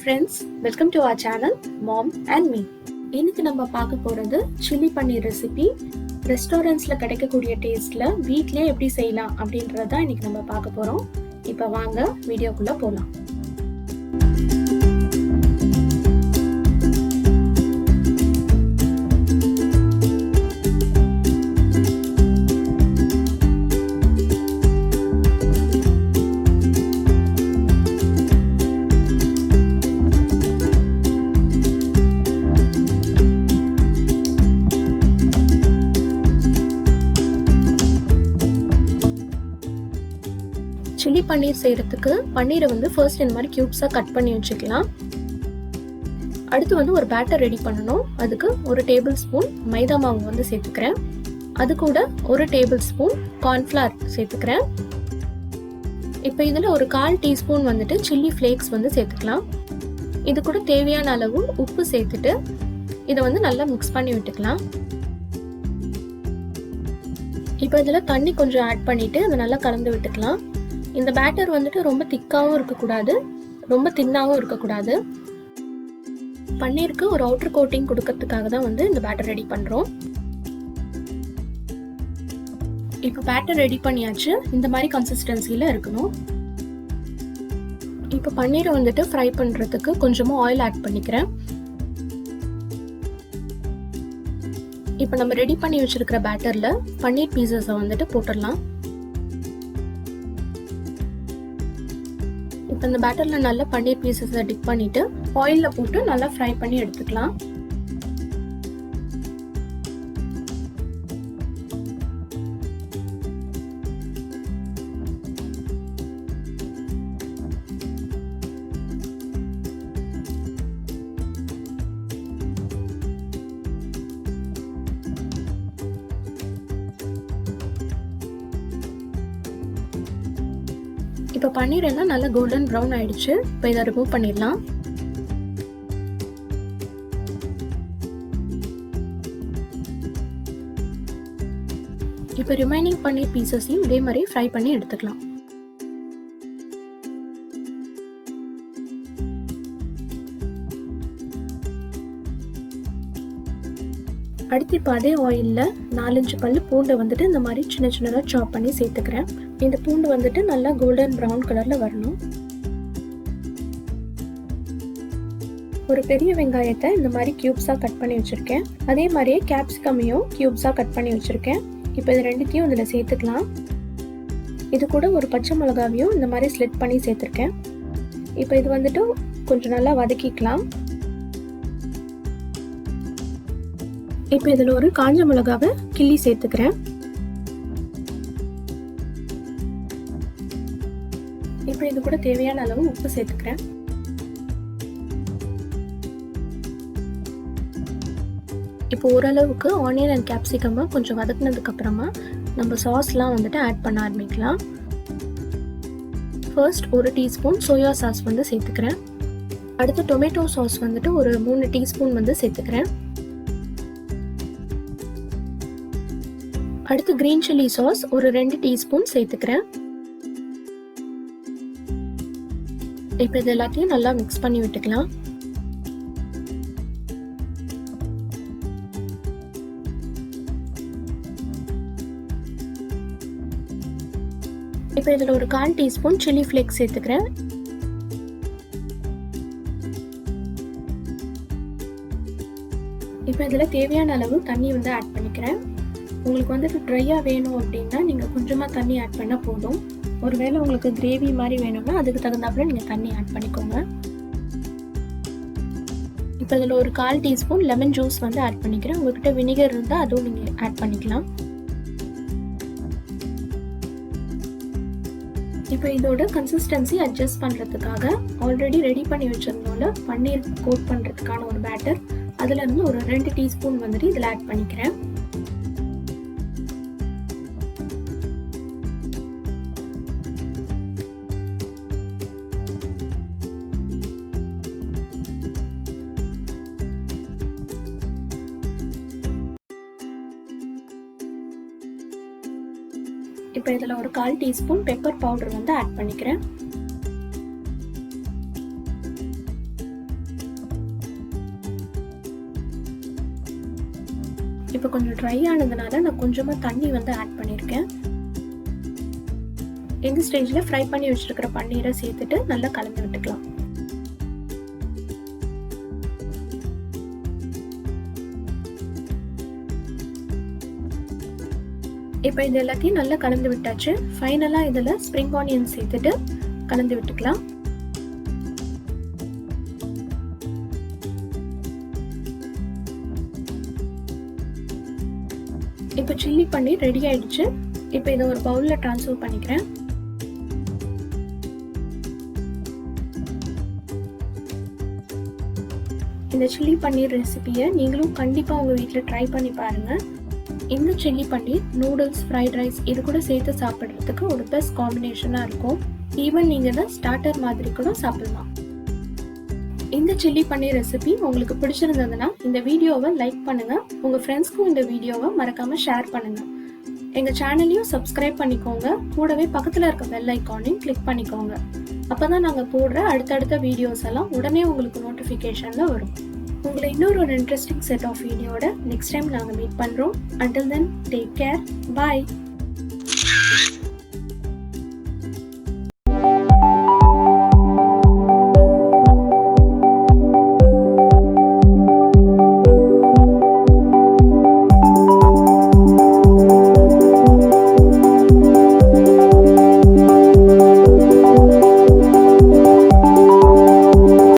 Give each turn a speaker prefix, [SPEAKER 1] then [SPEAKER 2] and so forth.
[SPEAKER 1] friends, welcome to our channel Mom and Me. இன்னைக்கு நம்ம பார்க்க போறது சில்லி பன்னீர் ரெசிபி. ரெஸ்டாரண்ட்ஸ்ல கிடைக்கக்கூடிய டேஸ்ட்ல வீட்லயே எப்படி செய்யலாம் அப்படின்றத இன்னைக்கு நம்ம பார்க்க போறோம். இப்போ வாங்க வீடியோக்குள்ள போலாம். சில்லி பன்னீர் செய்யறதுக்கு பன்னீரை ஃபர்ஸ்ட் இந்த மாதிரி கியூப்ஸா கட் பண்ணி வச்சுக்கலாம். அடுத்து ஒரு பேட்டர் ரெடி பண்ணணும். அதுக்கு 1 டேபிள் ஸ்பூன் மைதா மாவு சேர்த்துக்கிறேன். அது கூட 1 டேபிள் ஸ்பூன் கார்ன்ஃப்ளவர் சேர்த்துக்கிறேன். இப்போ இதில் ஒரு 1/4 டீஸ்பூன் சில்லி ஃப்ளேக்ஸ் சேர்த்துக்கலாம். இது கூட தேவையான அளவு உப்பு சேர்த்துட்டு இதை நல்லா மிக்ஸ் பண்ணி விட்டுக்கலாம். இப்போ இதில் தண்ணி கொஞ்சம் ஆட் பண்ணிட்டு அதை நல்லா கலந்து விட்டுக்கலாம். இந்த பேட்டர் ரொம்ப திக்காவும் இருக்கக்கூடாது, ரொம்ப தின்னாவும் இருக்கக்கூடாது. பன்னீருக்கு ஒரு அவுட்டர் கோட்டிங் கொடுக்கறதுக்காக தான் இந்த பேட்டர் ரெடி பண்றோம். இப்போ பேட்டர் ரெடி பண்ணியாச்சு. இந்த மாதிரி கன்சிஸ்டன்சில இருக்கணும். இப்போ பன்னீரை ஃப்ரை பண்றதுக்கு கொஞ்சமா ஆயில் ஆட் பண்ணிக்கிறேன். இப்போ நம்ம ரெடி பண்ணி வச்சிருக்கிற பேட்டர்ல பன்னீர் பீசஸை போட்டுடலாம். இப்போ இந்த பேட்டர்ல நல்லா பன்னீர் பீசஸை டிப் பண்ணிட்டு ஆயில்ல போட்டு நல்லா ஃப்ரை பண்ணி எடுத்துக்கலாம். இப்போ பன்னீர் எல்லாம் நல்லா கோல்டன் ப்ரௌன் ஆயிடுச்சு. இப்போ இதை ரிமூவ் பண்ணிடலாம். இப்போ ரிமைனிங் பன்னீர் பீசஸையும் இதே மாதிரி ஃப்ரை பண்ணி எடுத்துக்கலாம். அடுத்து இப்போ அதே ஆயிலில் 4-5 பல்லு பூண்டை இந்த மாதிரி சின்ன சின்னதாக சாப் பண்ணி சேர்த்துக்கிறேன். இந்த பூண்டு நல்லா கோல்டன் ப்ரௌன் கலரில் வரணும். ஒரு பெரிய வெங்காயத்தை இந்த மாதிரி கியூப்ஸாக கட் பண்ணி வச்சுருக்கேன். அதே மாதிரியே கேப்சிகமையும் கியூப்ஸாக கட் பண்ணி வச்சுருக்கேன். இப்போ இது ரெண்டுத்தையும் இதில் சேர்த்துக்கலாம். இது கூட ஒரு பச்சை மிளகாவையும் இந்த மாதிரி ஸ்லிட் பண்ணி சேர்த்துருக்கேன். இப்போ இது கொஞ்சம் நல்லா வதக்கிக்கலாம். இப்போ இதில் ஒரு காஞ்ச மிளகாவை கிள்ளி சேர்த்துக்கிறேன். இப்போ இது கூட தேவையான அளவு உப்பு சேர்த்துக்கிறேன். இப்போ ஓரளவுக்கு ஆனியன் அண்ட் கேப்சிகமாக கொஞ்சம் வதக்குனதுக்கு அப்புறமா நம்ம சாஸ்லாம் ஆட் பண்ண ஆரம்பிக்கலாம். ஃபர்ஸ்ட் 1 டீஸ்பூன் சோயா சாஸ் சேர்த்துக்கிறேன். அடுத்து டொமேட்டோ சாஸ் ஒரு 3 டீஸ்பூன் சேர்த்துக்கிறேன். அடுத்து கிரீன் சில்லி சாஸ் ஒரு 2 டீஸ்பூன் சேர்த்துக்கிறேன். இப்போ இது எல்லாத்தையும் நல்லா மிக்ஸ் பண்ணி விட்டுக்கலாம். இப்போ இதில் ஒரு 1/4 டீஸ்பூன் சில்லி ஃப்ளேக்ஸ் சேர்த்துக்கிறேன். இப்போ இதில் தேவையான அளவு தண்ணி ஆட் பண்ணிக்கிறேன். உங்களுக்கு ட்ரையாக வேணும் அப்படின்னா நீங்கள் கொஞ்சமாக தண்ணி ஆட் பண்ணால் போதும். ஒருவேளை உங்களுக்கு கிரேவி மாதிரி வேணும்னா அதுக்கு தகுந்தாப்புல நீங்கள் தண்ணி ஆட் பண்ணிக்கோங்க. இப்போ இதில் ஒரு 1/4 டீஸ்பூன் லெமன் ஜூஸ் ஆட் பண்ணிக்கிறேன். உங்கள்கிட்ட வினிகர் இருந்தால் அதுவும் நீங்கள் ஆட் பண்ணிக்கலாம். இப்போ இதோட கன்சிஸ்டன்சி அட்ஜஸ்ட் பண்ணுறதுக்காக ஆல்ரெடி ரெடி பண்ணி வச்சிருந்தோம்ல பன்னீர் கோட் பண்ணுறதுக்கான ஒரு பேட்டர், அதுலேருந்து ஒரு 2 டீஸ்பூன் இதில் ஆட் பண்ணிக்கிறேன். இப்போ இதில் ஒரு 1/4 டீஸ்பூன் பெப்பர் பவுடர் ஆட் பண்ணிக்கிறேன். இப்போ கொஞ்சம் ட்ரை ஆனதுனால நான் கொஞ்சமாக தண்ணி வந்து ஆட் பண்ணியிருக்கேன். இந்த ஸ்டேஜில் ஃப்ரை பண்ணி வச்சுருக்கிற பன்னீரை சேர்த்துட்டு நல்லா கலந்து விட்டுக்கலாம். இப்போ இது எல்லாத்தையும் நல்லா கலந்து விட்டாச்சு. ஃபைனலாக இதில் ஸ்ப்ரிங் ஆனியன் சேர்த்துட்டு கலந்து விட்டுக்கலாம். இப்போ சில்லி பன்னீர் ரெடி ஆயிடுச்சு. இப்போ இதை ஒரு பவுலில் ட்ரான்ஸ்ஃபர் பண்ணிக்கிறேன். இந்த சில்லி பன்னீர் ரெசிபியை நீங்களும் கண்டிப்பாக உங்கள் வீட்டில் ட்ரை பண்ணி பாருங்கள். இந்த சில்லி பன்னீர் நூடுல்ஸ், ஃப்ரைட் ரைஸ் இது கூட சேர்த்து சாப்பிட்றதுக்கு ஒரு பெஸ்ட் காம்பினேஷனாக இருக்கும். ஈவன் நீங்கள் இதை ஸ்டார்டர் மாதிரி கூட சாப்பிடலாம். இந்த சில்லி பன்னீர் ரெசிபி உங்களுக்கு பிடிச்சிருந்ததுன்னா இந்த வீடியோவை லைக் பண்ணுங்கள். உங்கள் ஃப்ரெண்ட்ஸ்க்கும் இந்த வீடியோவை மறக்காமல் ஷேர் பண்ணுங்கள். எங்கள் சேனலையும் சப்ஸ்கிரைப் பண்ணிக்கோங்க. கூடவே பக்கத்தில் இருக்க பெல் ஐக்கானையும் கிளிக் பண்ணிக்கோங்க. அப்போ தான் நாங்கள் போடுற அடுத்தடுத்த வீடியோஸ் எல்லாம் உடனே உங்களுக்கு நோட்டிஃபிகேஷனில் வரும். உங்களை இன்னொரு இன்ட்ரெஸ்டிங் செட் ஆஃப் வீடியோட நெக்ஸ்ட் டைம் நாங்கள் மீட் பண்ணுறோம். Until then, take care. Bye.